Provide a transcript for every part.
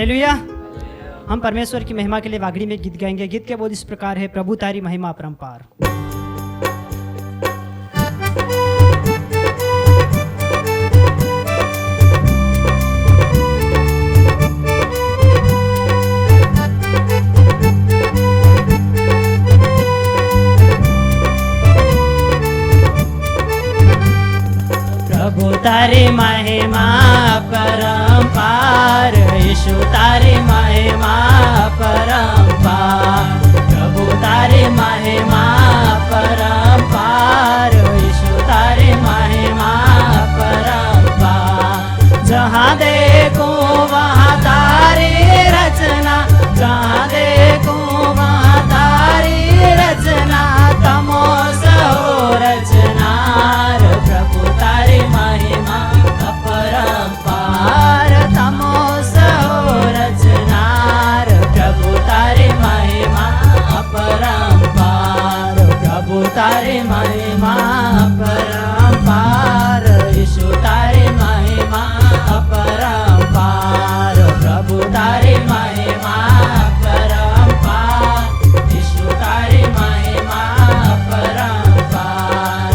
Hallelujah. हम परमेश्वर की महिमा के लिए वागड़ी में गीत गाएंगे। गीत के बोल इस प्रकार है, प्रभु तारी महिमा अपरंपार। प्रभु तारी महिमा परंपार, यीशु तारी महिमा परंपार। प्रभु तारी महिमा परंपार, यीशु तारी महिमा परंपार। जहाँ देखो वहाँ तारी रचना, जहाँ देखो वहाँ तारी रचना। तमोस हो रचना, प्रभु तारी महिमा अपरंपार। तमोस हो रचना, प्रभु तारी महिमा अपरंपार। प्रभु तारी महिमा अपरंपार, यीशु तारी महिमा अपरंपार। प्रभु तारी महिमा अपरंपार, यीशु तारी महिमा अपरंपार।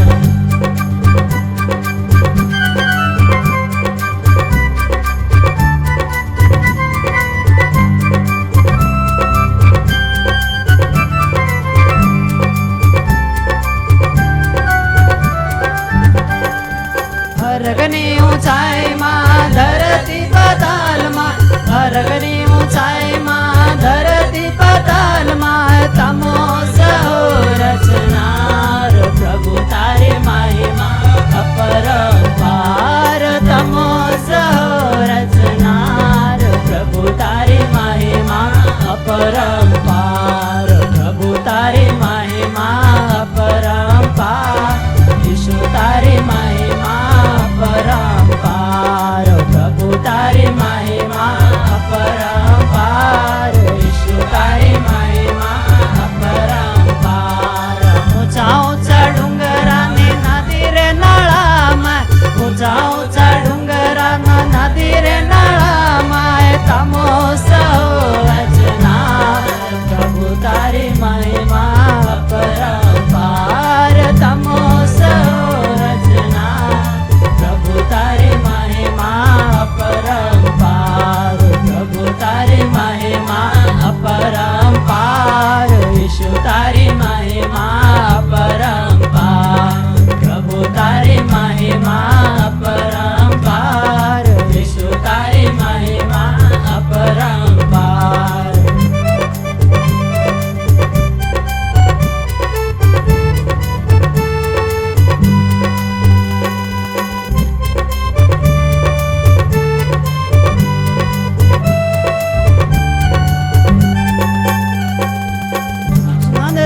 हरगनी ऊंचाई माँ धरती पाताल माँ, हरगनी ऊंचाई माँ धरती पाताल माँ। तमोस हो रचना, प्रभु तारी महिमा अपरंपार। तमोस हो रचना, प्रभु तारी महिमा अपरंपार। प्रभु तारी महिमा अपरंपार, यीशु तारी महिमा अपरंपार। प्रभु तारी महिमा अपरंपार, यीशु तारी महिमा अपरंपार। ऊंचा ऊंचा डुंगराने नदी रे नळामा, ऊंचा ऊंचा डुंगराना नदी रे नळामा। तमोस हो रचना, प्रभु तारी महिमा अपरंपार। तमोस हो रचना, प्रभु तारी महिमा अपरंपार। प्रभु तारी महिमा अपरंपार, यीशु तारी महिमा अपरंपार। प्रभु तारी महिमा अपरंपार, यीशु तारी महिमा अपरंपार।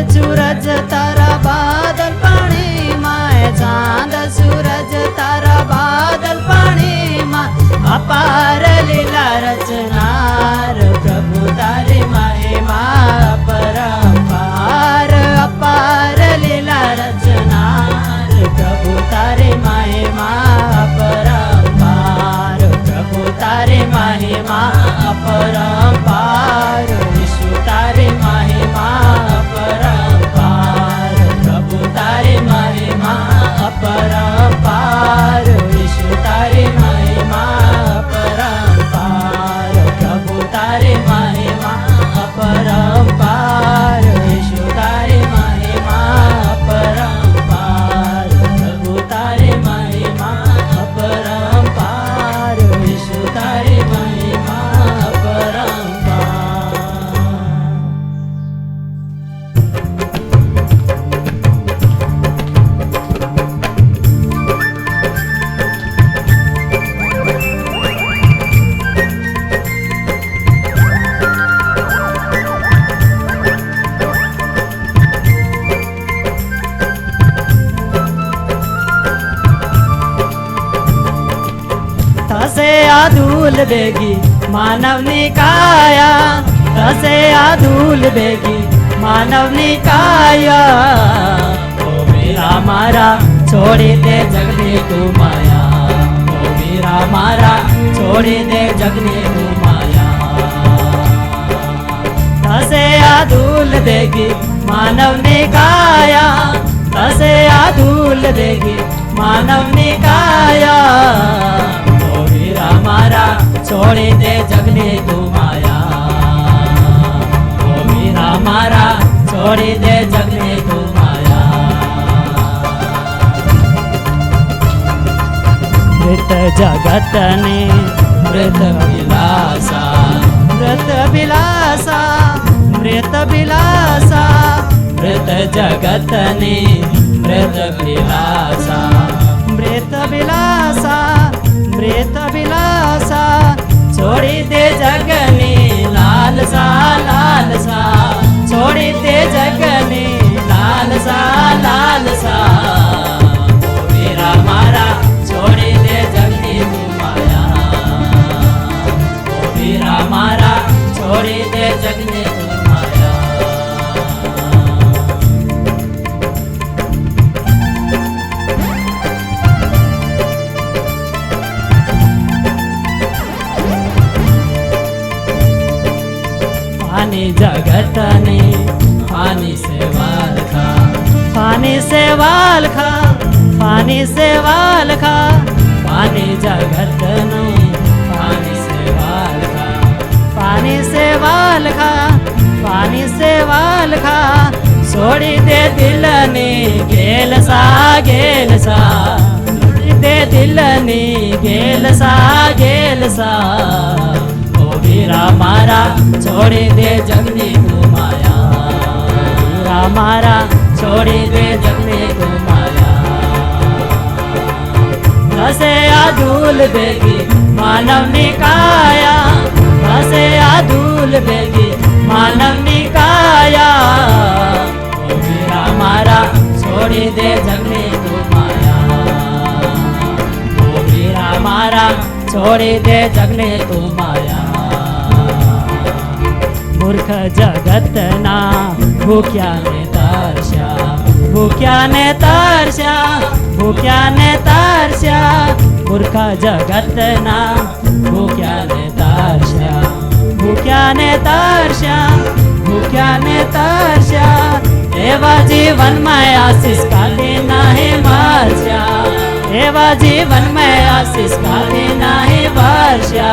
सूरज तारा बादल पानी माए, चांद सूरज तारा बादल पानी माँ। अपार लीला रचनार, प्रभु तारी महिमा अपरंपार। अपार लीला रचनार, प्रभु तारी महिमा अपरंपार। प्रभु तारी महिमा अपरंपार, यीशु तारी महिमा अपरंपार। प्रभु तारी महिमा अपरंपार, यीशु तारी महिमा अपरंपार। प्रभु तारी महिमा अपरंपार, यीशु तारी महिमा अपरंपार। प्रभु तारी महिमा अपरंपार, यीशु तारी महिमा अपरंपार। तसे आधूल बेगी मानव निकाया, तसे आधूल बेगी मानव निकाया। ओ मेरा मारा छोड़ी दे जगने तू माया, ओ मेरा मारा छोड़ी दे जगने तू माया। कसे आधूल देगी मानव ने काया, कसे आधूल देगी मानव ने काया। ओ वीरा मारा छोड़ी दे जगने तू माया, ओ वीरा मारा छोड़ी दे जगने तू माया। मृत जगत ने मृत विलासा, मृत विलासा, मृत विलासा, मृत जगत ने मृत विलासा, मृत विलासा, मृत विलासा। छोड़ी दे जगने लालसा, लालसा, छोड़ी दे जगने लालसा, लालसा। ओ वीरा मारा छोड़ी दे जगने तू माया, ओ वीरा मारा छोड़ी दे जगने तू माया। फानी जगत ने फानी से वाल खा, फानी से वाल खा, फानी से वाल खा। फानी जगत ने फानी से वाल खा, फानी से वाल खा, फानी से वाल खा। छोड़ी दे दिल ने गेल सा, गेल सा, छोड़ी दे दिल ने गेल सा, गेल सा। ओ वीरा मारा छोड़ी दे जगने तू माया, वीरा मारा छोड़ी दे जगने तू माया। कसे आधूल देगी मानव ने काया, कसे आधूल देगी मानव ने काया। ओ वीरा मारा छोड़ी दे जगने तू माया, ओ वीरा मारा छोड़ी दे जगने तू माया। मूर्ख जगत ना भूख्या ने तरस्या, भूख्या ने तरस्या, भूख्या ने तरस्या। मूर्ख जगत ना भूख्या ने तरस्या, भूख्या ने तरस्या, भूख्या ने तरस्या। एवा जीवन में आशीष का लेना है वर्षा, एवा जीवन में आशीष का लेना है वर्षा।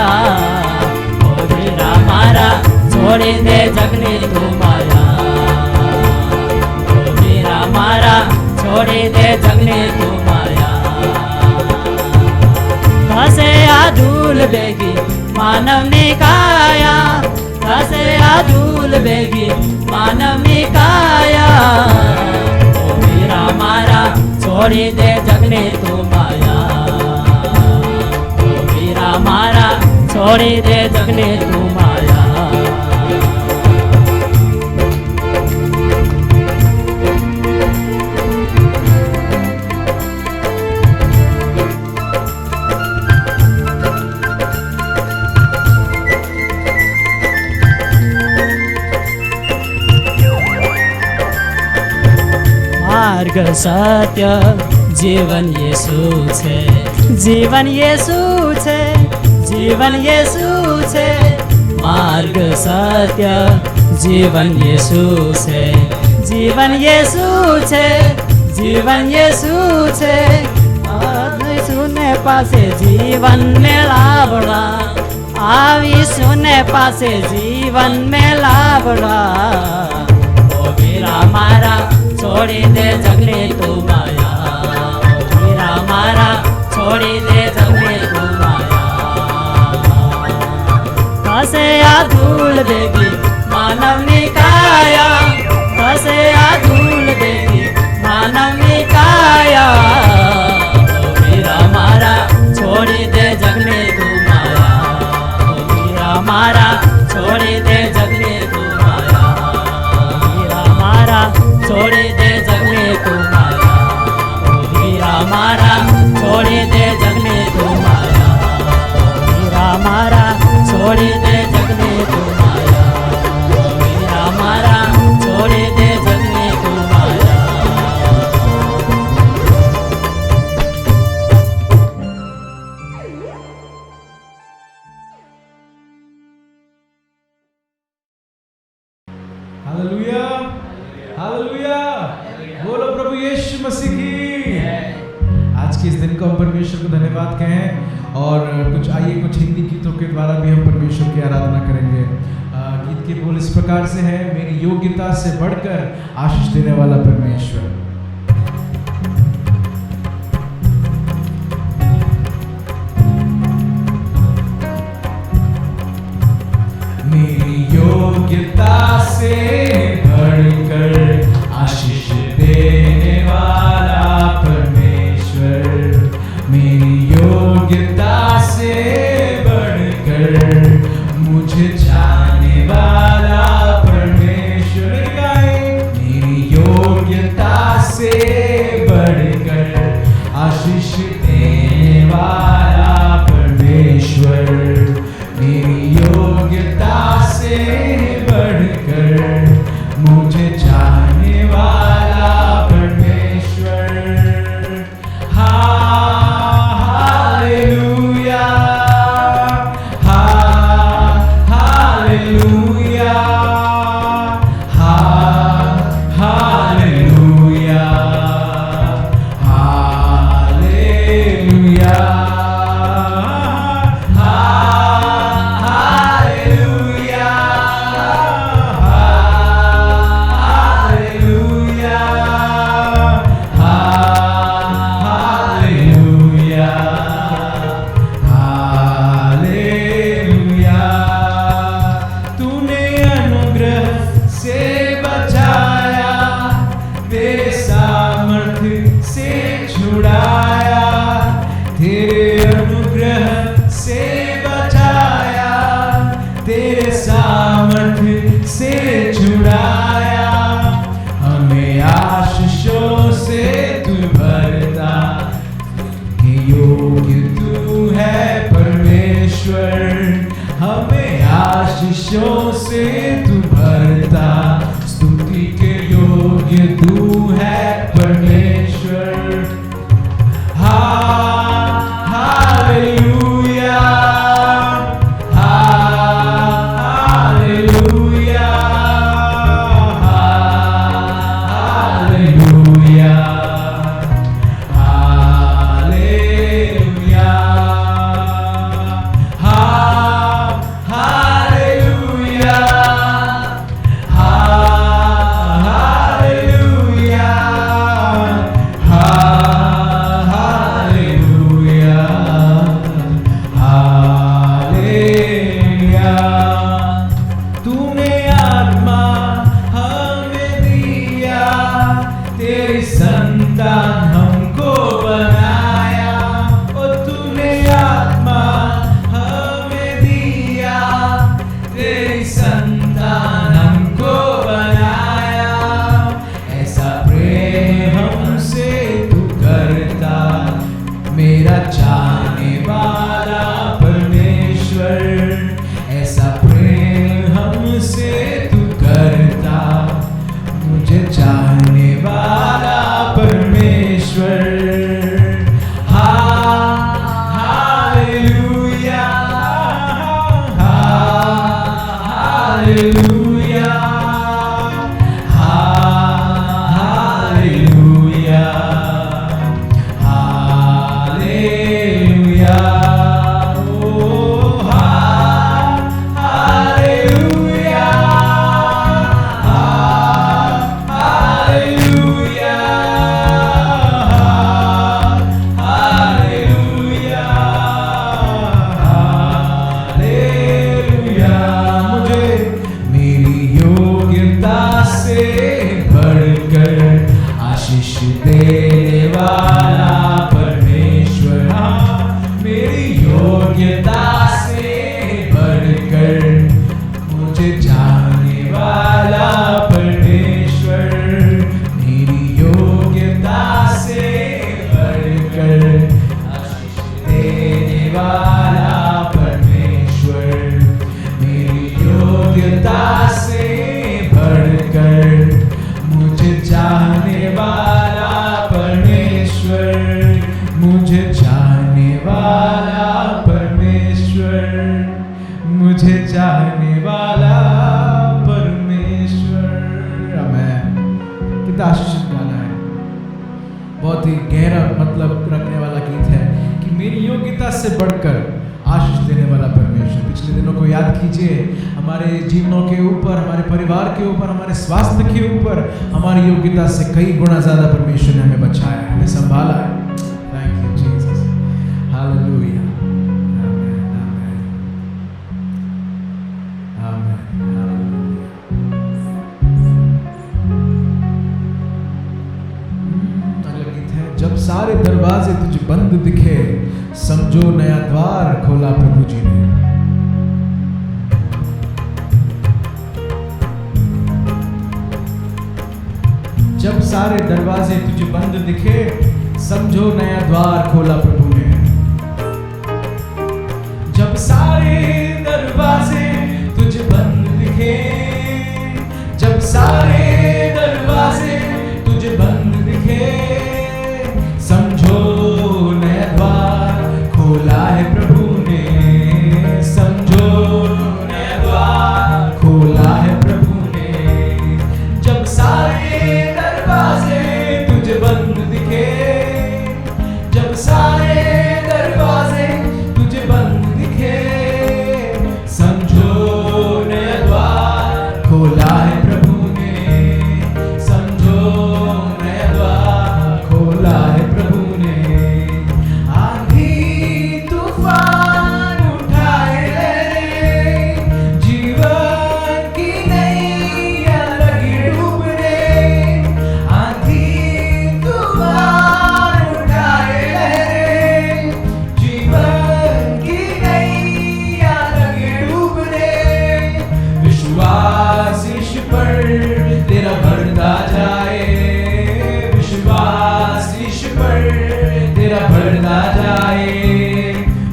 ओ वीरा मारा छोड़ी दे जगने तू माया, ओ वीरा मारा छोड़ी दे जगने तू माया। कसे आधूल बेगी मानव ने काया, कसे आधूल बेगी मानव ने काया। ओ वीरा मारा छोड़ी दे जगने तू माया, ओ वीरा मारा छोड़ी दे जगने तू माया। मार्ग सत्य जीवन येशू छे, जीवन येशू छे, जीवन येशू छे। मार्ग सत्य जीवन येशू छे, जीवन येशू छे, जीवन येशू छे। येशू ने पासे जीवन में लाभड़ा, आवी सुने पासे जीवन में लाभड़ा। ओ वीरा मारा छोड़ी दे जगने तू माया, ओ वीरा मारा छोड़ी दे जगने तू माया। कसे आधूल देगी मानव ने काया, कसे आधूल देगी मानव ने काया। ओ वीरा मारा छोड़ी दे जगने तू माया, ओ वीरा मारा छोड़ी दे जगने तू माया, ओ वीरा मारा छोड़ी दे जगने तू माया, ओ वीरा मारा छोड़ी दे जगने तू माया, ओ वीरा मारा छोड़ी दे जगने तू माया। हालेलुया, बोलो प्रभु यीशु मसीह की। आज के इस दिन को हम परमेश्वर को धन्यवाद कहें और कुछ हिंदी गीतों के द्वारा भी हम परमेश्वर की आराधना करेंगे। गीत के बोल इस प्रकार से है, मेरी योग्यता से बढ़कर आशीष देने वाला परमेश्वर। मेरी योग्यता से बढ़कर आशीष देने वाला परमेश्वर, मेरी योग्यता से बढ़कर मुझे चाहने वाला परमेश्वर। मेरी योग्यता से बढ़कर आशीष देने वाला परमेश्वर, मेरी योग्यता से बढ़कर मुझे चाहने वाला परमेश्वर। हालेलुया, हालेलुया, हालेलुया, हालेलुया, से छुड़ाया, हमें आशीषों से तू भरता, कि योग्य तू है परमेश्वर। हमें आशीषों से तू भरता, स्तुति के योग्य तू है परमेश्वर। हालेलुया, मुझे चाहने वाला परमेश्वर। आमेन। कितना आशीषित गाना है, बहुत ही गहरा मतलब रखने वाला गीत है कि मेरी योग्यता से बढ़कर आशीष देने वाला परमेश्वर। पिछले दिनों को याद कीजिए, हमारे जीवनों के ऊपर, हमारे परिवार के ऊपर, हमारे स्वास्थ्य के ऊपर हमारी योग्यता से कई गुना ज्यादा परमेश्वर ने हमें बचाया है, हमें संभाला है। Thank you Jesus, hallelujah, amen, आमेन, अगला गीत है, जब सारे दरवाजे तुझे बंद दिखे, समझो नया द्वार खोला प्रभु जी ने। जब सारे दरवाजे तुझे बंद दिखे, समझो नया द्वार खोला प्रभु ने। जब सारे दरवाजे तुझे बंद दिखे, जब सारे दरवाजे तुझे बंद दिखे, समझो नया द्वार खोला है प्रभु ने, समझो नया द्वार खोला है प्रभु ने। जब सारे दरवाजे तुझे बंद दिखे, जब सारे दरवाजे तुझे बंद दिखे, समझो नया द्वार खोला है प्रभु ने, समझो नया द्वार खोला है प्रभु ने। आंधी तूफान उठाए रे, जीवन की नैया लगी डूबने। आंधी तूफान उठाए रे, जीवन की नैया लगी डूबने। विश्वास इस पर तेरा बढ़ता जाए, विश्वास इस पर तेरा बढ़ता जाए।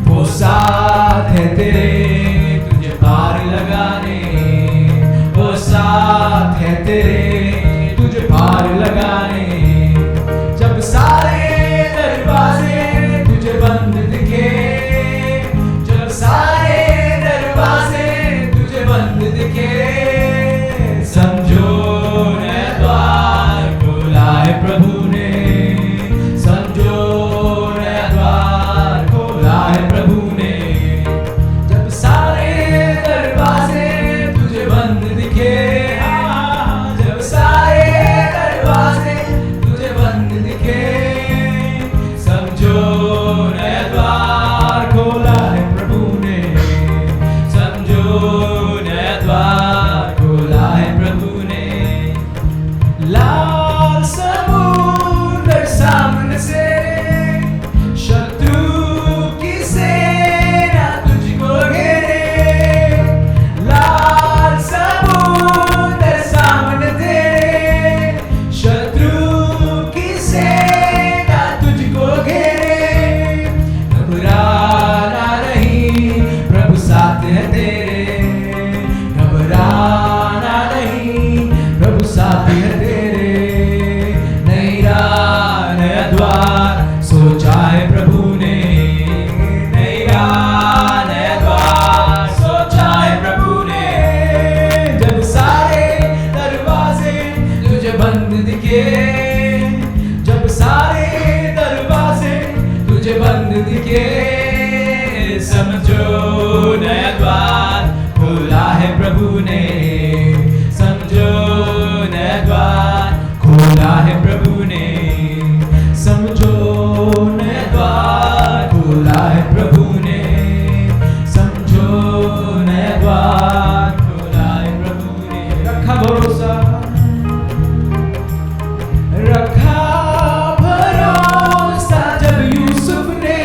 वो साथ है तेरे तुझे पार लगाने, वो साथ है तेरे तुझे पार लगाने। जब सारे दरवाजे तुझे बंद दिखे, जब सारे दरवाजे तुझे बंद दिखे, समझो नया द्वार खोला है प्रभु ने, समझो नया द्वार खोला है प्रभु ने। जब सारे दरवाजे तुझे बंद दिखे, जब सारे दरवाजे तुझे बंद दिखे, समझो नया द्वार खोला है प्रभु ने, समझो नया द्वार खोला है प्रभु ने। लाल समुद्र सामने से, शत्रु की सेना तुझको घेरे। लाल समुद्र सामने तेरे, शत्रु की सेना तुझको घेरे। घबराना नहीं, प्रभु साथ है तेरे, घबराना नहीं, प्रभु साथ है तेरे। नया द्वार सोचा है प्रभु ने, नया द्वार सोचा है प्रभु ने। जब सारे दरवाजे तुझे बंद दिखे, जब सारे दरवाजे तुझे बंद दिखे, समझो नया द्वार खोला है प्रभु ने, समझो नया द्वार खोला है प्रभु ने, समझो नया द्वार खोला है प्रभु ने, समझो नया द्वार खोला है प्रभु ने। रखा भरोसा, रखा भरोसा जब यूसुफ ने,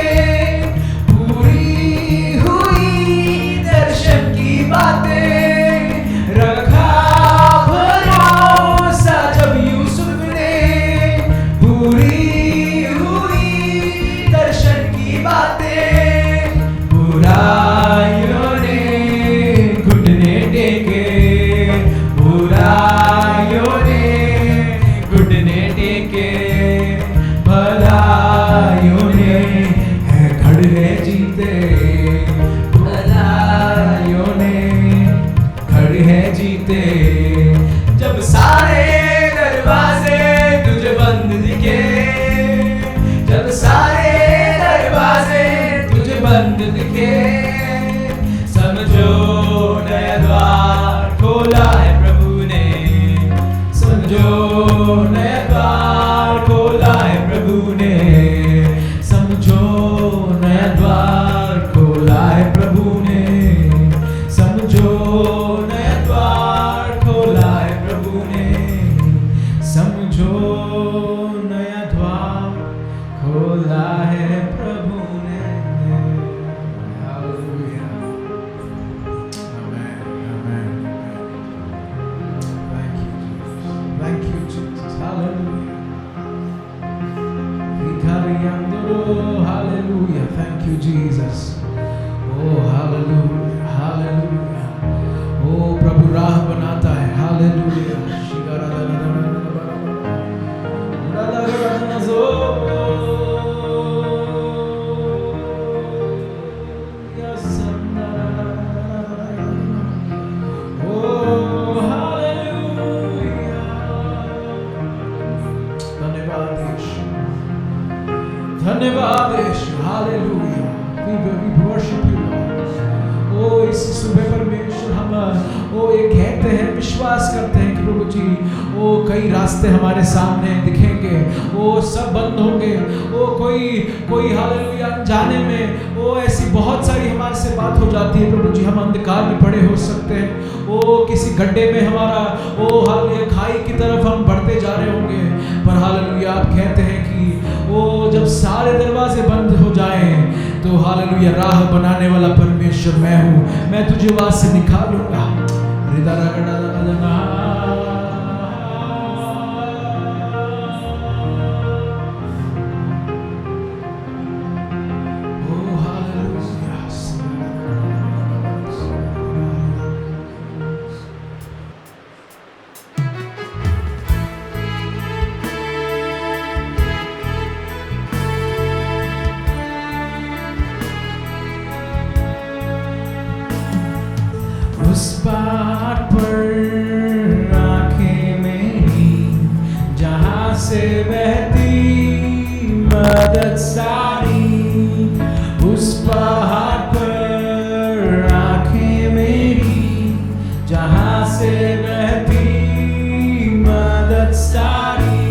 नया द्वार खोला है प्रभु ने, समझो नया द्वार खोला है प्रभु ने, समझो नया द्वार खोला है प्रभु ने, समझो नया द्वार खोला है प्रभु ने। Hallelujah, amen, amen, thank you Jesus, hallelujah, hallelujah, thank you Jesus, ओ हालेलुया, हालेलुया, ओ प्रभु राह बनाता है, हालेलुया, धन्यवाद यीशु, hallelujah, we worship you Lord। ओ इस सुबह परमेश्वर हम ये कहते हैं, विश्वास करते हैं कि प्रभु जी कई रास्ते हमारे सामने दिखेंगे, सब बंद होंगे, कोई हालेलुया अनजाने में ऐसी बहुत सारी हमारे से बात हो जाती है प्रभु जी, हम अंधकार में पड़े हो सकते हैं, किसी गड्ढे में हमारा हालेलुया खाई की तरफ हम बढ़ते जा रहे होंगे, पर हालेलुया आप कहते हैं कि जब सारे दरवाजे बंद हो जाएं तो हालेलुया राह बनाने वाला परमेश्वर मैं हूँ, मैं तुझे वहां से निकालूंगा। उस बात पर आंखें मेरी जहां से बहती मदद सारी, उस पहाड़ पर आंखें मेरी जहां से बहती मदद सारी,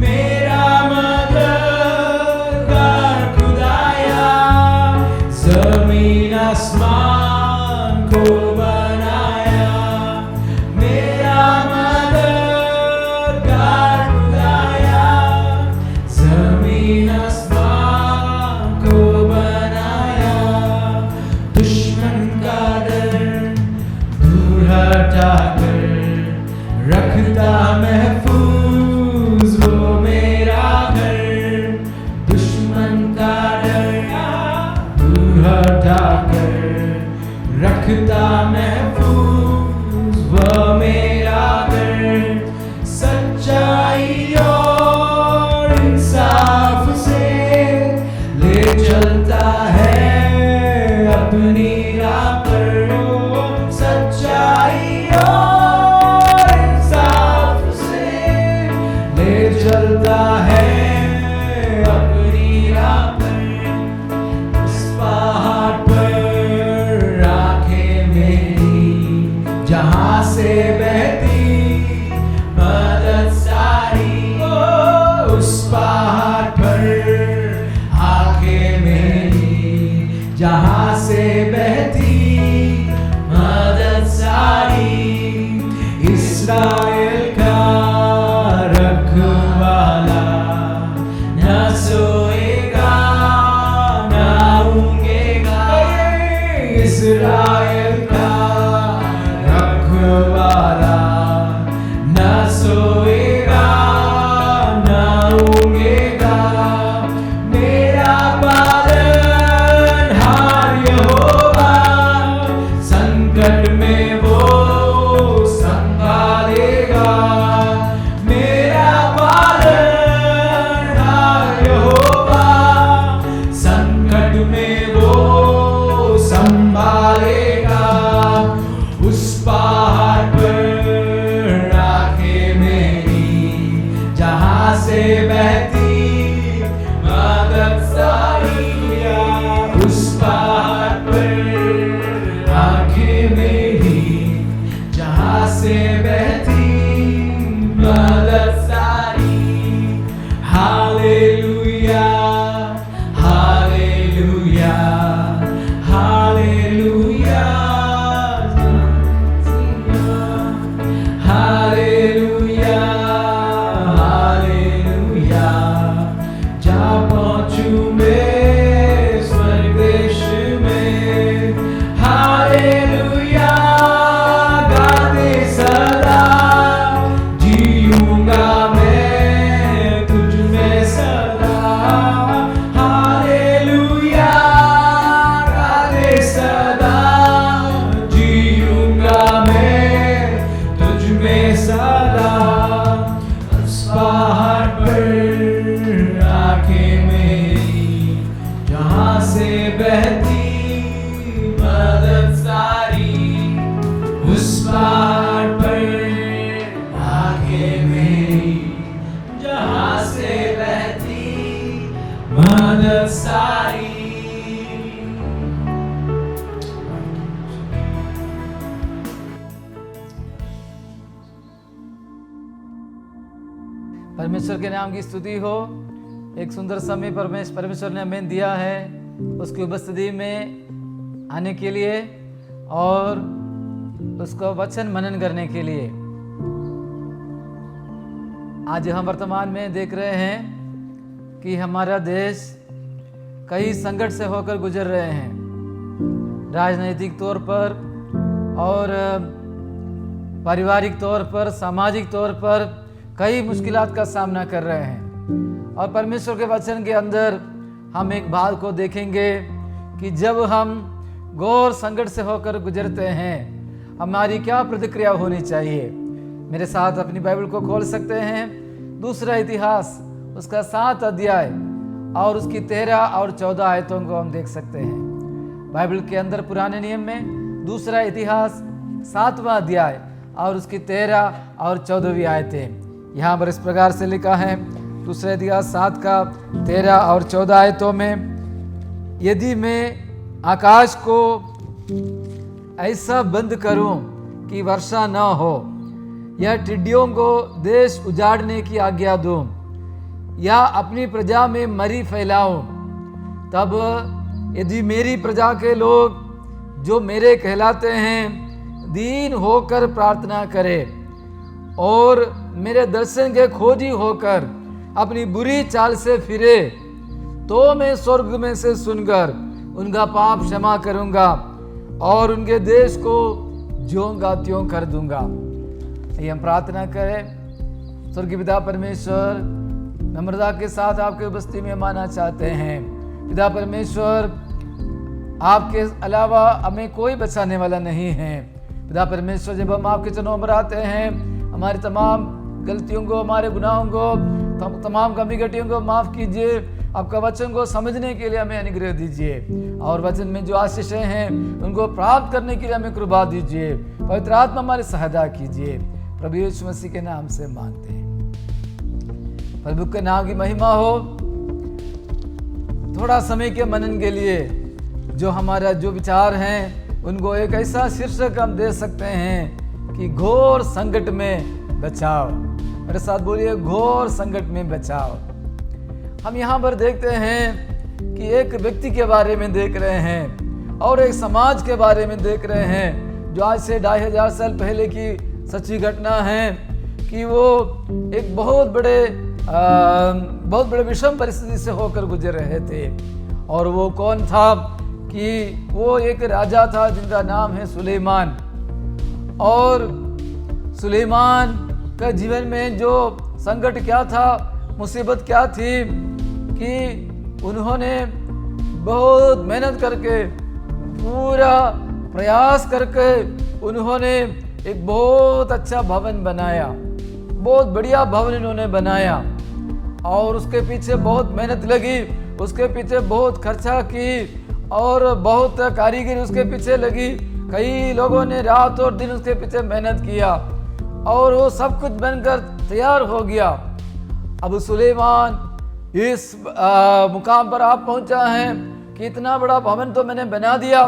मेरा मददगार खुदाया जमीन आसमान को बनाया, मेरा मददगार खुदाया जमीन आसमान को बनाया, दुश्मन का डर दूर हटाकर रखता महफूज वो मेरा घर, दुश्मन का डर दूर हटाकर रखता महफूज वो मेरा घर, सच्चाई और इंसाफ से ले चलता है अपनी राह पर, सच्चाई और इंसाफ से ले चलता है अपनी राह पर, इस पहाड़ पर आंखें मेरी जहां से बहती मदद सारी, उस पहाड़ पर आंखें मेरी जहां से बहती मदद सारी, इस्राएल का रखवाला न सोएगा न ऊँघेगा, इस्राएल का रखवाला न सोएगा न ऊँघेगा, मेरा पालनहार यहोवा संकट में वो संभालेगा, मेरा पालनहार यहोवा संकट में वो संभालेगा, उस पहाड़ पर आंखें मेरी जहां से बहती मदद सारी, उस पहाड़ पर आंखें मेरी जहां से बहती मुद्दत सारी। परमेश्वर के नाम की स्तुति हो। एक सुंदर समय परमेश्वर ने हमें दिया है उसकी उपस्थिति में आने के लिए और उसको वचन मनन करने के लिए। आज हम वर्तमान में देख रहे हैं कि हमारा देश कई संकट से होकर गुजर रहे हैं, राजनीतिक तौर पर और पारिवारिक तौर पर, सामाजिक तौर पर कई मुश्किलात का सामना कर रहे हैं। और परमेश्वर के वचन के अंदर हम एक बात को देखेंगे कि जब हम घोर संकट से होकर गुजरते हैं हमारी क्या प्रतिक्रिया होनी चाहिए। मेरे साथ अपनी बाइबल को खोल सकते हैं। दूसरा इतिहास उसका 7 अध्याय और उसकी 13 और 14 आयतों को हम देख सकते हैं। बाइबल के अंदर पुराने नियम में दूसरा इतिहास 7वां अध्याय और उसकी 13 और 14वीं आयतें यहाँ पर इस प्रकार से लिखा है। दूसरा इतिहास 7 का 13 और 14 आयतों में, यदि मैं आकाश को ऐसा बंद करूं कि वर्षा न हो, या टिड्डियों को देश उजाड़ने की आज्ञा दूं, या अपनी प्रजा में मरी फैलाऊं, तब यदि मेरी प्रजा के लोग जो मेरे कहलाते हैं दीन होकर प्रार्थना करें और मेरे दर्शन के खोजी होकर अपनी बुरी चाल से फिरे, तो मैं स्वर्ग में से सुनकर उनका पाप क्षमा करूंगा और उनके देश को ज्यों का त्यों कर दूंगा। ये हम प्रार्थना करें। स्वर्गीय पिता परमेश्वर, नम्रता के साथ आपके उपस्थिति में माना चाहते हैं। पिता परमेश्वर, आपके अलावा हमें कोई बचाने वाला नहीं है। पिता परमेश्वर, जब हम आपके चरणों पर आते हैं, हमारी तमाम गलतियों को, हमारे गुनाहों को, तमाम कमी घटियों को माफ़ कीजिए। आपका वचन को समझने के लिए हमें अनुग्रह दीजिए और वचन में जो आशीषें हैं उनको प्राप्त करने के लिए हमें कृपा दीजिए। पवित्र आत्मा हमारी सहायता कीजिए। प्रभु यीशु मसीह के नाम से मांगते हैं। प्रभु के नाम की महिमा हो। थोड़ा समय के मनन के लिए जो हमारा जो विचार हैं उनको एक ऐसा शीर्षक हम दे सकते हैं कि घोर संकट में बचाव। मेरे साथ बोलिए, घोर संकट में बचाव। हम यहाँ पर देखते हैं कि एक व्यक्ति के बारे में देख रहे हैं और एक समाज के बारे में देख रहे हैं जो आज से 2500 साल पहले की सच्ची घटना है कि वो एक बहुत बड़े विषम परिस्थिति से होकर गुजर रहे थे। और वो कौन था कि वो एक राजा था जिनका नाम है सुलेमान। और सुलेमान का जीवन में जो संकट क्या था, मुसीबत क्या थी कि उन्होंने बहुत मेहनत करके, पूरा प्रयास करके उन्होंने एक बहुत अच्छा भवन बनाया, बहुत बढ़िया भवन इन्होंने बनाया और उसके पीछे बहुत मेहनत लगी, उसके पीछे बहुत खर्चा की और बहुत कारीगरी उसके पीछे लगी। कई लोगों ने रात और दिन उसके पीछे मेहनत किया और वो सब कुछ बनकर तैयार हो गया। अब सुलेमान इस मुकाम पर आप पहुंचा है कि इतना बड़ा भवन तो मैंने बना दिया,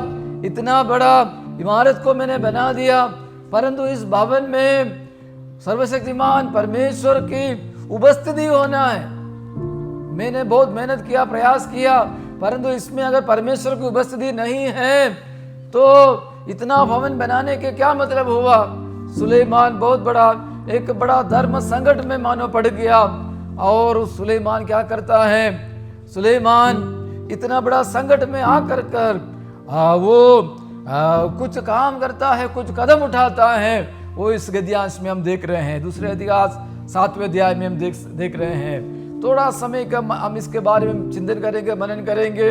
इतना बड़ा इमारत को मैंने बना दिया, परंतु इस भवन में सर्वशक्तिमान परमेश्वर की उपस्थिति होना है। मैंने बहुत मेहनत किया, प्रयास किया, परंतु इसमें अगर परमेश्वर की उपस्थिति नहीं है तो इतना भवन बनाने के क्या मतलब हुआ। सुलेमान बहुत बड़ा धर्म संकट में मानो पड़ गया। और सुलेमान क्या करता है, सुलेमान इतना बड़ा संकट में आकर कुछ काम करता है, कुछ कदम उठाता है। वो इस गद्यांश में हम देख रहे हैं, दूसरे इतिहास 7वें अध्याय में हम देख रहे हैं। थोड़ा समय का हम इसके बारे में चिंतन करेंगे, मनन करेंगे।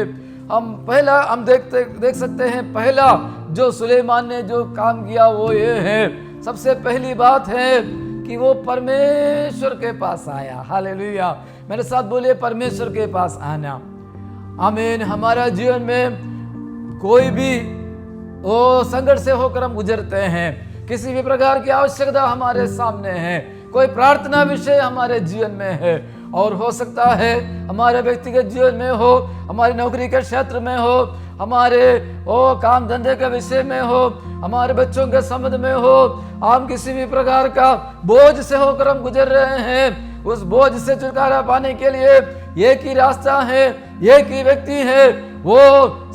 हम देख सकते हैं पहला जो सुलेमान ने जो काम किया वो ये है, सबसे पहली बात है कि वो परमेश्वर के पास आया। हालेलुया, मेरे साथ बोलिए, परमेश्वर के पास आना। आमीन। हमारा जीवन में कोई भी वो संकट से होकर हम गुजरते हैं, किसी भी प्रकार की आवश्यकता हमारे सामने है, कोई प्रार्थना विषय हमारे जीवन में है और हो सकता है हमारे व्यक्तिगत जीवन में हो, हमारी नौकरी के क्षेत्र में हो, हमारे काम धंधे के विषय में हो, हमारे बच्चों के संबंध में हो, हम किसी भी प्रकार का बोझ से होकर हम गुजर रहे हैं। उस बोझ से छुटकारा पाने के लिए एक ही रास्ता है, एक ही व्यक्ति है, वो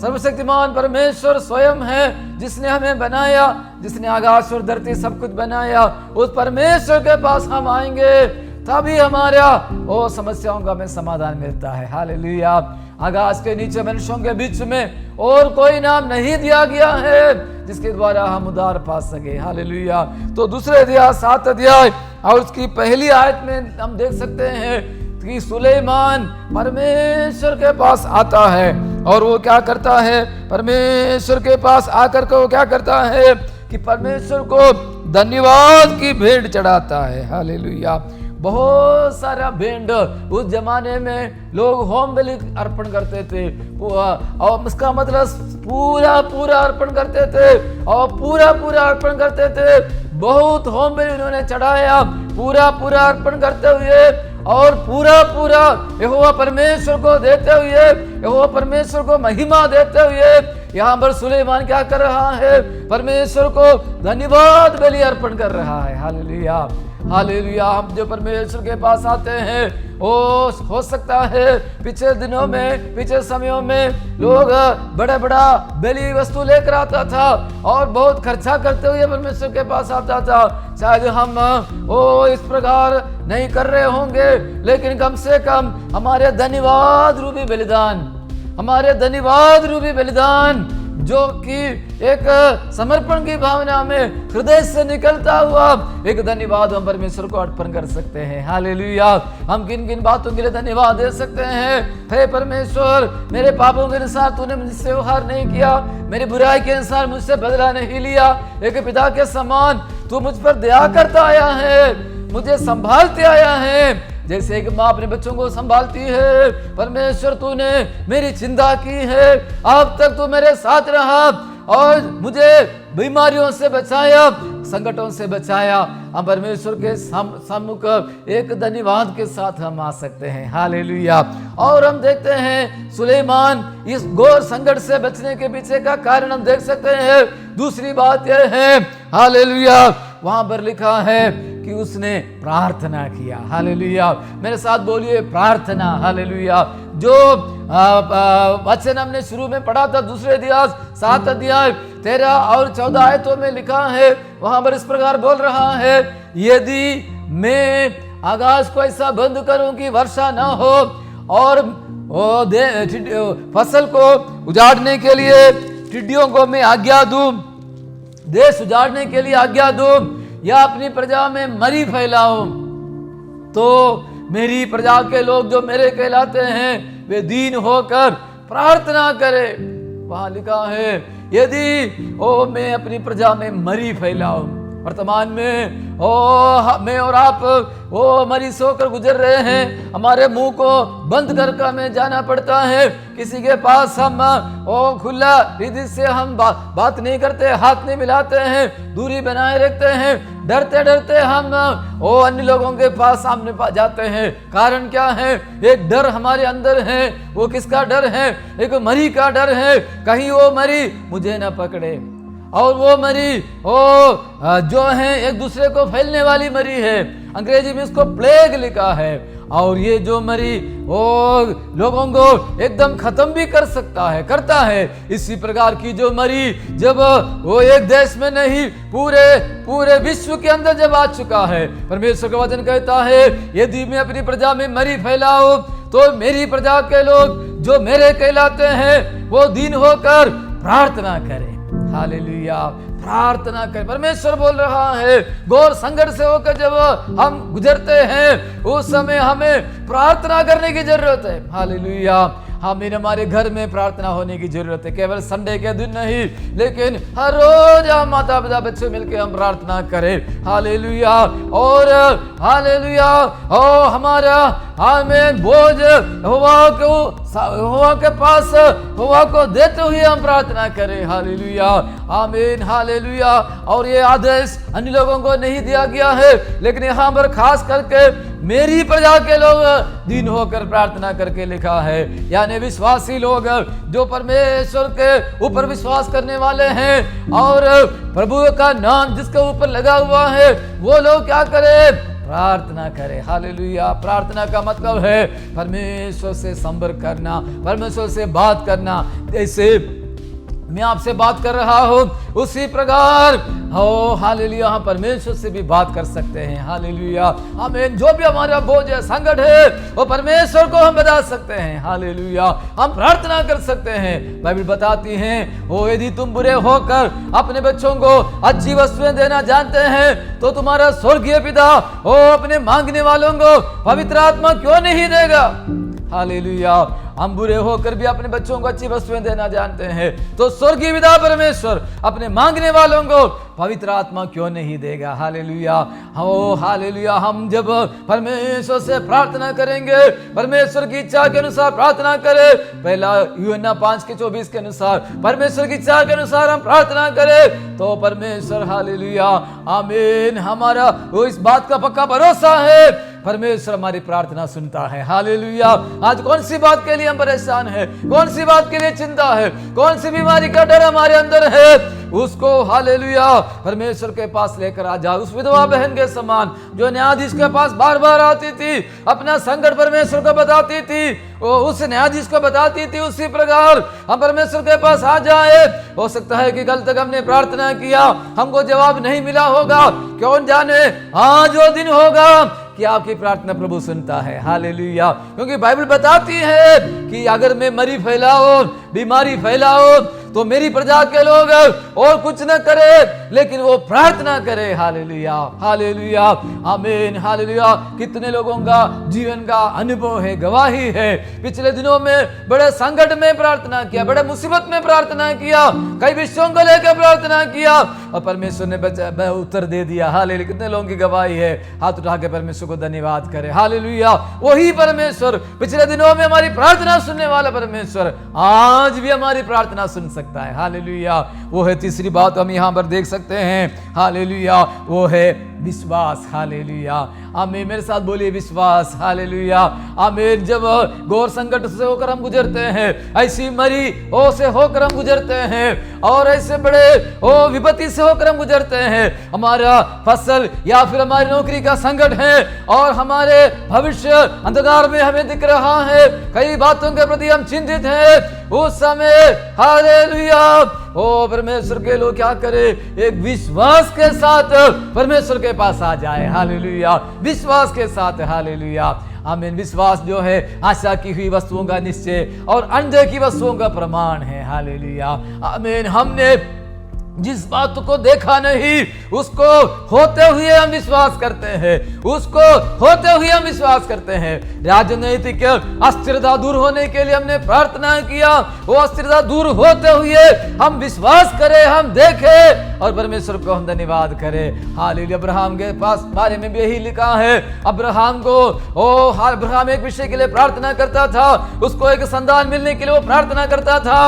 सर्वशक्तिमान परमेश्वर स्वयं है, जिसने हमें बनाया, जिसने आकाश और धरती सब कुछ बनाया। उस परमेश्वर के पास हम आएंगे, तभी हमारा समस्याओं का हमें समाधान मिलता है। हालेलुया। आकाश के नीचे मनुष्यों के बीच में और कोई नाम नहीं दिया गया है जिसके द्वारा हम उद्धार पा सके। हालेलुया। तो दूसरे अध्याय 7 अध्याय और उसकी पहली आयत में हम देख सकते हैं कि सुलेमान परमेश्वर के पास आता है और वो क्या करता है, परमेश्वर के पास आकर के वो क्या करता है कि परमेश्वर को धन्यवाद की भेंट चढ़ाता है। हालेलुया। बहुत सारा भेंट उस जमाने में लोग होम बलि अर्पण करते थे, और उसका मतलब पूरा पूरा अर्पण करते थे और पूरा पूरा अर्पण करते थे। बहुत होम बलि उन्होंने चढ़ाया, पूरा पूरा अर्पण करते हुए और पूरा पूरा यहोवा परमेश्वर को देते हुए, यहोवा परमेश्वर को महिमा देते हुए यहाँ पर सुलेमान क्या कर रहा है, परमेश्वर को धन्यवाद बलि अर्पण कर रहा है। हालेलुया। हालेलुया। हम जो परमेश्वर के पास आते हैं, हो सकता है पिछले दिनों में, पिछले समयों में लोग बड़ा बड़ा बलि वस्तु लेकर आता था और बहुत खर्चा करते हुए परमेश्वर के पास आता था। शायद हम इस प्रकार नहीं कर रहे होंगे, लेकिन कम से कम हमारे धन्यवाद रूपी बलिदान, हमारे धन्यवाद रूपी बलिदान जो कि एक समर्पण की भावना में हृदय से निकलता हुआ एक धन्यवाद हम परमेश्वर को अर्पण कर सकते हैं। हालेलुया। हम किन किन बातों के लिए धन्यवाद दे सकते हैं। हे परमेश्वर, मेरे पापों के अनुसार तूने मुझसे व्यवहार नहीं किया, मेरी बुराई के अनुसार मुझसे बदला नहीं लिया। एक पिता के समान तू मुझ पर दया करता आया है, मुझे संभालते आया है, जैसे एक माँ अपने बच्चों को संभालती है। परमेश्वर तूने मेरी चिंता की है, अब तक तू मेरे साथ रहा और मुझे बीमारियों से बचाया, संकटों से बचाया। हम परमेश्वर के सम्मुख एक धन्यवाद के साथ हम आ सकते हैं। हालेलुया। और हम देखते हैं सुलेमान इस घोर संकट से बचने के पीछे का कारण हम देख सकते हैं। दूसरी बात यह है, हालेलुया, वहां पर लिखा है कि उसने प्रार्थना किया। हालेलुया। मेरे साथ बोलिए प्रार्थना। हालेलुया। जो वचन हमने शुरू में पढ़ा था, दूसरे अध्याय 7 अध्याय 13 और 14 आयतों में लिखा है, वहां पर इस प्रकार बोल रहा है, यदि मैं आकाश को ऐसा बंद करूं कि वर्षा ना हो और फसल को उजाड़ने के लिए टिड्डियों को मैं आज्ञा दूं, देश उजाड़ने के लिए आज्ञा दूं, या अपनी प्रजा में मरी फैलाऊं, तो मेरी प्रजा के लोग जो मेरे कहलाते हैं वे दीन होकर प्रार्थना करें। वहां लिखा है, यदि मैं अपनी प्रजा में मरी फैलाऊं। वर्तमान में मैं और आप मरीज होकर गुजर रहे हैं, हमारे मुंह को बंद करके हमें जाना पड़ता है, किसी के पास हम खुला हृदय से हम बात नहीं करते, हाथ नहीं मिलाते हैं, दूरी बनाए रखते हैं, डरते डरते हम अन्य लोगों के पास सामने जाते हैं। कारण क्या है? एक डर हमारे अंदर है। वो किसका डर है? एक मरी का डर है, कहीं वो मरी मुझे ना पकड़े। और वो मरी जो है एक दूसरे को फैलने वाली मरी है, अंग्रेजी में इसको प्लेग लिखा है। और ये जो मरी वो लोगों को एकदम खत्म भी कर सकता है, करता है। इसी प्रकार की जो मरी जब वो एक देश में नहीं पूरे विश्व के अंदर जब आ चुका है, परमेश्वर का वचन कहता है, यदि मैं अपनी प्रजा में मरी फैलाऊं तो मेरी प्रजा के लोग जो मेरे कहलाते हैं वो दीन होकर प्रार्थना करें। हालेलुया। प्रार्थना करें। परमेश्वर बोल रहा है, घोर संकट से होकर जब हम गुजरते हैं उस समय हमें प्रार्थना करने की जरूरत है। हालेलुया। हमारे घर में प्रार्थना होने की जरूरत है, केवल संडे के दिन नहीं, लेकिन हर रोज हम माता पिता बच्चे मिलकर हम प्रार्थना करें। हालेलुया। और हालेलुया, हमारा हमें बोझ यहोवा के पास यहोवा को देते हुए हम प्रार्थना करें। हालेलुया। आमीन। हालेलुया। और ये आदेश अन्य लोगों को नहीं दिया गया है, लेकिन यहाँ पर खास करके मेरी प्रजा के लोग दीन होकर प्रार्थना करके लिखा है। यानी विश्वासी लोग जो परमेश्वर के ऊपर विश्वास करने वाले हैं और प्रभु का नाम जिसके ऊपर लगा हुआ है, वो लोग क्या करें? प्रार्थना करें। हालेलुया। प्रार्थना का मतलब है परमेश्वर से संपर्क करना, परमेश्वर से बात करना। जैसे मैं आपसे बात कर रहा हूं, उसी प्रकार हो हालेलुया हम परमेश्वर से भी बात कर सकते हैं। हालेलुया। आमीन। जो भी हमारा बोझ है, संकट है, वो परमेश्वर को हम बता सकते हैं। हालेलुया। हम प्रार्थना कर सकते हैं। बाइबल बताती है, ओ यदि तुम बुरे होकर अपने बच्चों को अच्छी वस्तुएं देना जानते हैं, तो तुम्हारा स्वर्गीय पिता ओ अपने मांगने वालों को पवित्र आत्मा क्यों नहीं देगा? हालेलुया। हम बुरे होकर भी अपने बच्चों को अच्छी वस्तुएं देना जानते हैं, तो स्वर्गीय पिता परमेश्वर अपने मांगने वालों को पवित्र आत्मा क्यों नहीं देगा? हालेलुया। हो हालेलुया। हम जब परमेश्वर से प्रार्थना करेंगे, परमेश्वर की इच्छा के अनुसार प्रार्थना करें, पहला यूहन्ना 5:24 के अनुसार परमेश्वर की इच्छा के अनुसार हम प्रार्थना करें, तो परमेश्वर हालेलुया आमीन हमारा वो इस बात का पक्का भरोसा है, परमेश्वर हमारी प्रार्थना सुनता है। हालेलुया। आज कौन सी बात के लिए हम परेशान हैं, कौन सी बात के लिए चिंता है, कौन सी बीमारी का डर हमारे अंदर है, उसको हालेलुया परमेश्वर के पास लेकर आ जाओ। उस विधवा बहन के समान जो न्यायाधीश के पास बार बार आती थी, अपना संकट परमेश्वर को बताती थी, वो उस न्यायाधीश को बताती थी, उसी प्रकार हम परमेश्वर के पास आ जाए। हो सकता है कि कल तक हमने प्रार्थना किया, हमको जवाब नहीं मिला होगा, कौन जाने आज वो दिन होगा कि आपकी प्रार्थना प्रभु सुनता है। हालेलुया। क्योंकि बाइबल बताती है कि अगर मैं मरी फैलाओ, बीमारी फैलाओ, तो मेरी प्रजा के लोग और कुछ न करे, लेकिन वो प्रार्थना करे। हालेलुया। हालेलुया आमीन। हालेलुया। कितने लोगों का जीवन का अनुभव है, गवाही है, पिछले दिनों में बड़े संकट में प्रार्थना किया, बड़े मुसीबत में प्रार्थना किया, कई विषयों को लेकर प्रार्थना किया और परमेश्वर ने उत्तर दे दिया। हालेलुया। कितने लोगों की गवाही है? हाथ उठा के परमेश्वर को धन्यवाद करें। हालेलुया। वही परमेश्वर पिछले दिनों में हमारी प्रार्थना सुनने वाला परमेश्वर आज भी हमारी प्रार्थना सुन सकता है। हालेलुया। वो है तीसरी बात हम यहाँ पर देख सकते हैं। हालेलुया। वो है विश्वास। हालेलुया। आमीन। मेरे साथ बोलिए विश्वास। हालेलुया। आमीन। जब घोर संकट से होकर हम गुजरते हैं, ऐसी मरी ओ से होकर हम गुजरते हैं, और ऐसे बड़े ओ विपत्ति से होकर हम गुजरते हैं, हमारा फसल या फिर हमारी नौकरी का संकट है और हमारे भविष्य अंधकार में हमें दिख रहा है, कई बातों के प्रति हम चिंतित हैं, उस समय हालेलुया ओ परमेश्वर के लोग क्या करे? एक विश्वास के साथ परमेश्वर के पास आ जाए। हालेलुया। विश्वास के साथ। हालेलुया आमीन। विश्वास जो है आशा की हुई वस्तुओं का निश्चय और अनदेखी वस्तुओं का प्रमाण है। हालेलुया आमीन। हमने जिस बात को देखा नहीं, उसको होते हुए हम विश्वास करते हैं, उसको होते हुए हम विश्वास करते हैं। राजनीतिक अस्थिरता दूर होने के लिए हमने प्रार्थना किया, वो अस्थिरता दूर होते हुए हम विश्वास करें, हम देखें और परमेश्वर को हम धन्यवाद करें। हालेलुया। अब्राहम के पास बारे में भी यही लिखा है, अब्राहम को अब्राहम एक विषय के लिए प्रार्थना करता था, उसको एक संतान मिलने के लिए वो प्रार्थना करता था,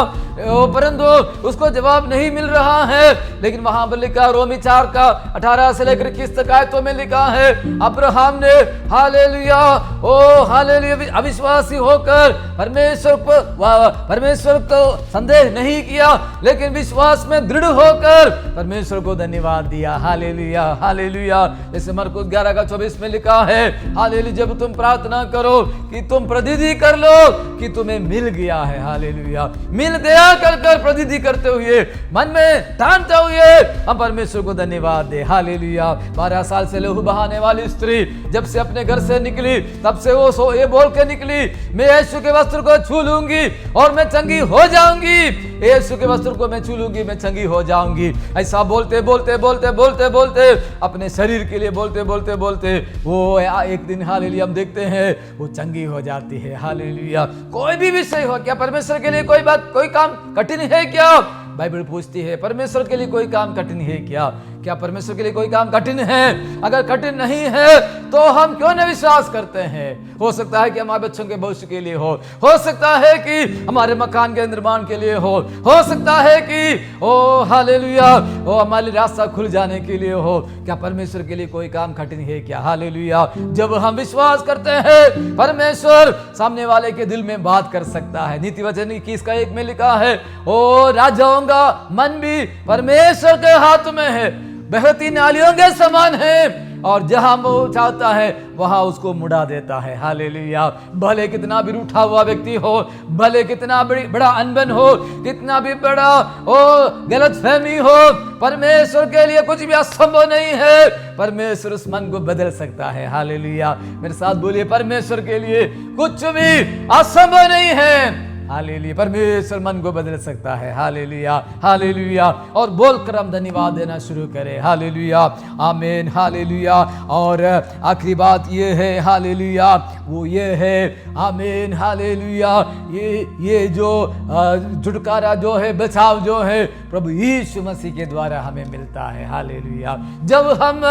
परंतु उसको जवाब नहीं मिल रहा है। लेकिन वहां पर लिखा रोमी 4:18 से लेकर 21 तक आयतों में लिखा है, अब्राहम ने हालेलुया ओ हालेलुया अविश्वासी होकर परमेश्वर को संदेह नहीं किया, लेकिन विश्वास में दृढ़ होकर परमेश्वर को धन्यवाद दिया। हालेलुया। हालेलुया। जैसे मरकुस 11:24 में लिखा है, हालेलुया जब तुम प्रार्थना करो कि तुम प्रतीति कर लो कि तुम्हें मिल गया है। हालेलुया। मिल गया कर प्रतीति करते हुए, मन में ठानते हुए हम परमेश्वर को धन्यवाद दे। हालेलुया। 12 साल से लहू बहाने वाली स्त्री जब से अपने घर से निकली, तब से वो ये बोल के निकली, मैं यीशु के वस्त्र को छू लूंगी और मैं चंगी हो जाऊंगी, यीशु के वस्त्र को मैं छू लूंगी, मैं चंगी हो जाऊंगी। ऐसा बोलते बोलते बोलते बोलते बोलते अपने शरीर के लिए बोलते बोलते बोलते वो एक दिन हालेलुया हम देखते हैं वो चंगी हो जाती है। हालेलुया। कोई भी विषय हो, क्या परमेश्वर के लिए कोई बात, कोई काम कठिन है क्या? बाइबल पूछती है, परमेश्वर के लिए कोई काम कठिन है क्या? क्या परमेश्वर के लिए कोई काम कठिन है? अगर कठिन नहीं है तो हम क्यों नहीं विश्वास करते हैं? हो सकता है कि हमारे बच्चों के भविष्य के लिए हो सकता है कि हमारे मकान के निर्माण के लिए हो सकता है कि ओ हालेलुया ओ हमारे रास्ता खुल जाने के लिए हो। क्या परमेश्वर के लिए कोई काम कठिन है क्या? हालेलुया। जब हम विश्वास करते हैं परमेश्वर सामने वाले के दिल में बात कर सकता है। नीति वचन 21:1 में लिखा है, ओ राजाओं का मन भी परमेश्वर के हाथ में है, बहती नालियों के समान है, और जहां वो चाहता है वहां उसको मुड़ा देता है। हालेलुया। भले कितना भी रूठा हुआ व्यक्ति हो, भले कितना बड़ा अनबन हो, कितना भी बड़ा गलतफहमी हो, परमेश्वर के लिए कुछ भी असंभव नहीं है। परमेश्वर उस मन को बदल सकता है। हालेलुया। मेरे साथ बोलिए, परमेश्वर के लिए कुछ भी असंभव नहीं है। हालेलुया। परमेश्वर मन को बदल सकता है। Hallelujah, hallelujah. और बोलकर हम धन्यवाद देना शुरू करें। हालेलुया, आमीन, हालेलुया। और आखिरी बात ये है, हालेलुया, वो ये है, आमीन, हालेलुया, ये जो छुटकारा जो है, बचाव जो है, प्रभु यीशु मसीह के द्वारा हमें मिलता है। हालेलुया। जब हम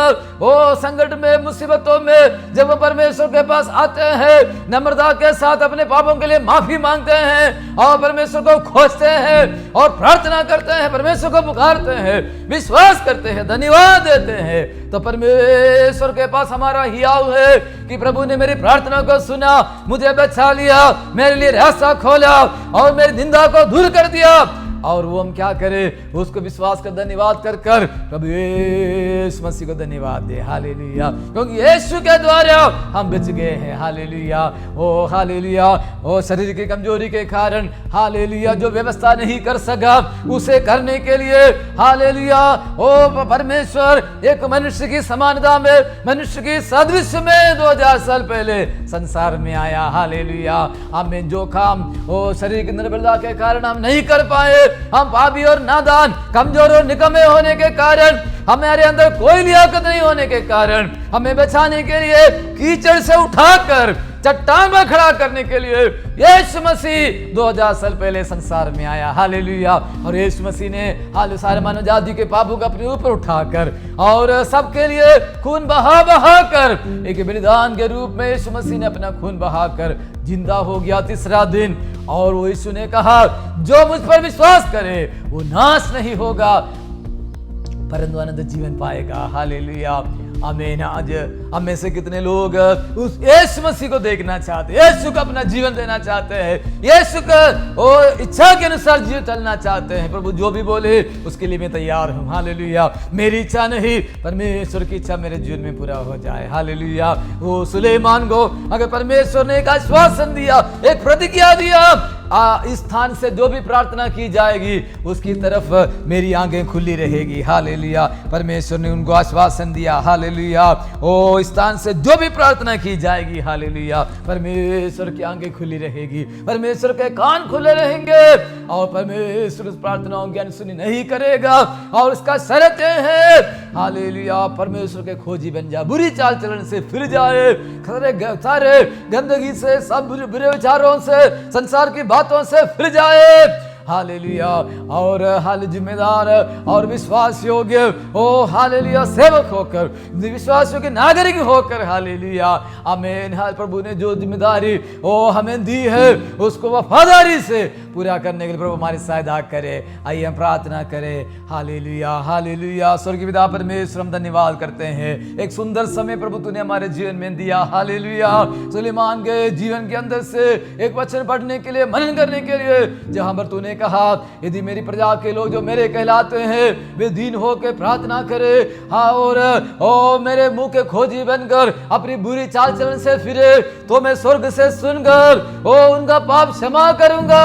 संकट में, मुसीबतों में, जब हम परमेश्वर के पास आते हैं, नम्रता के साथ अपने पापों के लिए माफी मांगते हैं और परमेश्वर को खोजते हैं और प्रार्थना करते हैं, परमेश्वर को पुकारते हैं, विश्वास करते हैं, धन्यवाद देते हैं, तो परमेश्वर के पास हमारा हियाव है कि प्रभु ने मेरी प्रार्थना को सुना, मुझे बचा लिया, मेरे लिए रास्ता खोला और मेरी निंदा को दूर कर दिया। और वो हम क्या करें? उसको विश्वास कर, धन्यवाद कर कर प्रभु यीशु मसीह को धन्यवाद दे। हालेलुया। क्योंकि यीशु के द्वारा हम बच गए हैं। हालेलुया। ओ हालेलुया। ओ शरीर की कमजोरी के कारण, हालेलुया, जो व्यवस्था नहीं कर सका उसे करने के लिए, हालेलुया, ओ परमेश्वर एक मनुष्य की समानता में, मनुष्य की सदृश्य में 2000 साल पहले संसार में आया। हालेलुया। हमें जो काम शरीर की निर्बलता के कारण हम नहीं कर पाए, हम पापी और नादान, कमजोर और निकम्मे होने के कारण, हमारे अंदर कोई लियाकत नहीं होने के कारण, हमें बचाने के लिए कीचड़ से उठाकर चट्टान में खड़ा करने के लिए यीशु मसीह 2000 साल पहले संसार में आया। हालेलुया। और यीशु मसीह ने सारे मानव जाति के पापों को अपने ऊपर उठाकर और सबके लिए खून बहा कर एक बलिदान के रूप में यीशु मसीह ने अपना खून बहाकर जिंदा हो गया तीसरा दिन। और वो यीशु ने कहा, जो मुझ पर विश्वास करे वो नाश नहीं होगा परंतु अनंत जीवन पाएगा। हालेलुया। आमीन। आज हम में से कितने लोग उस यीशु मसीह को देखना चाहते हैं, यीशु को अपना जीवन देना चाहते हैं, यीशु का इच्छा के अनुसार जीवन चलना चाहते हैं। प्रभु जो भी बोले उसके लिए मैं तैयार हूँ। हालेलुया। मेरी इच्छा नहीं, परमेश्वर की इच्छा मेरे जीवन में पूरा हो जाए। हालेलुया। वो सुलेमान को अगर परमेश्वर ने एक आश्वासन दिया, एक प्रतिज्ञा दिया, इस स्थान से जो भी प्रार्थना की जाएगी उसकी तरफ मेरी आंखें खुली रहेगी। हालेलुया। परमेश्वर ने उनको आश्वासन दिया। हालेलुया। ओ स्थान से जो भी प्रार्थना की जाएगी, हालेलुया, परमेश्वर की आंखें खुली रहेगी, परमेश्वर के कान खुले रहेंगे और परमेश्वर उस प्रार्थनाओं की अनसुनी नहीं करेगा। और उसका शर्त है, हालेलुया, परमेश्वर के खोजी बन जाए, बुरी चाल चलन से फिर जाए, सारे गंदगी से, सब बुरे विचारों से, संसार की बातों से फिर जाए। हालेलुया। और जिम्मेदार और विश्वास योग्य हालेलुया सेवक होकर, विश्वास योग्य नागरिक होकर, हालेलुया, आमीन, प्रभु ने जो जिम्मेदारी हमें दी है उसको वफादारी से पूरा करने के लिए प्रभु हमारी सहायता करे। आइए हम प्रार्थना करें। हालेलुया। हालेलुया। स्वर्गीय पिता परमेश्वर, हम धन्यवाद करते हैं, एक सुंदर समय प्रभु तूने हमारे जीवन में दिया। हालेलुया। सुलेमान के जीवन के अंदर से एक वचन पढ़ने के लिए, मनन करने के लिए, जहां पर तूने कहा, यदि मेरी प्रजा के लोग जो मेरे कहलाते हैं वे दीन होकर प्रार्थना करे, हाँ, और मेरे मुंह के खोजी बनकर अपनी बुरी चाल चलन से फिरे, तो मैं स्वर्ग से सुनकर उनका पाप क्षमा करूंगा।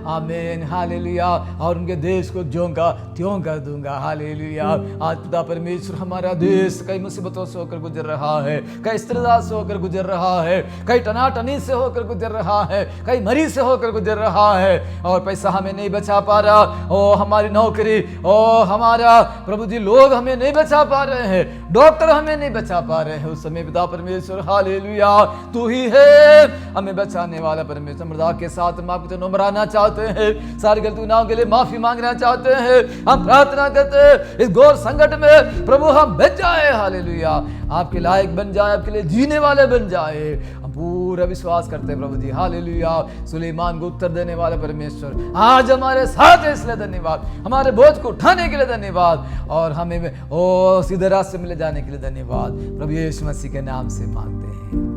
आमीन। हालेलुया। और उनके देश को ज्यों का त्यों कर दूंगा। हालेलुया। आज पिता परमेश्वर, हमारा देश कई मुसीबतों से होकर गुजर रहा है, कई स्थिरता से होकर गुजर रहा है, कई टनाटनी से होकर गुजर रहा है, कई मरी से होकर गुजर रहा है, और पैसा हमें नहीं बचा पा रहा, हमारी नौकरी, हमारा प्रभु जी लोग हमें नहीं बचा पा रहे हैं, डॉक्टर हमें नहीं बचा पा रहे हैं। उस समय पिता परमेश्वर, हालेलुया, तू ही है हमें बचाने वाला परमेश्वर। मर्दा के साथ मां को नमराना चाहते चाहते हैं, सारी गलती गुनाहों के लिए माफी मांगना चाहते हैं। हम प्रार्थना करते हैं इस घोर संकट में प्रभु हम बच जाए, हालेलुया, आपके लायक बन जाए, आपके लिए जीने वाले बन जाए। हम पूरा विश्वास करते हैं प्रभु जी, हालेलुया। सुलेमान को उत्तर देने वाले परमेश्वर आज हमारे साथ है, इसलिए धन्यवाद। हमारे बोझ को उठाने के लिए धन्यवाद और हमें सीधे रास्ते में ले जाने के लिए धन्यवाद। प्रभु यीशु मसीह के नाम से मांगते हैं।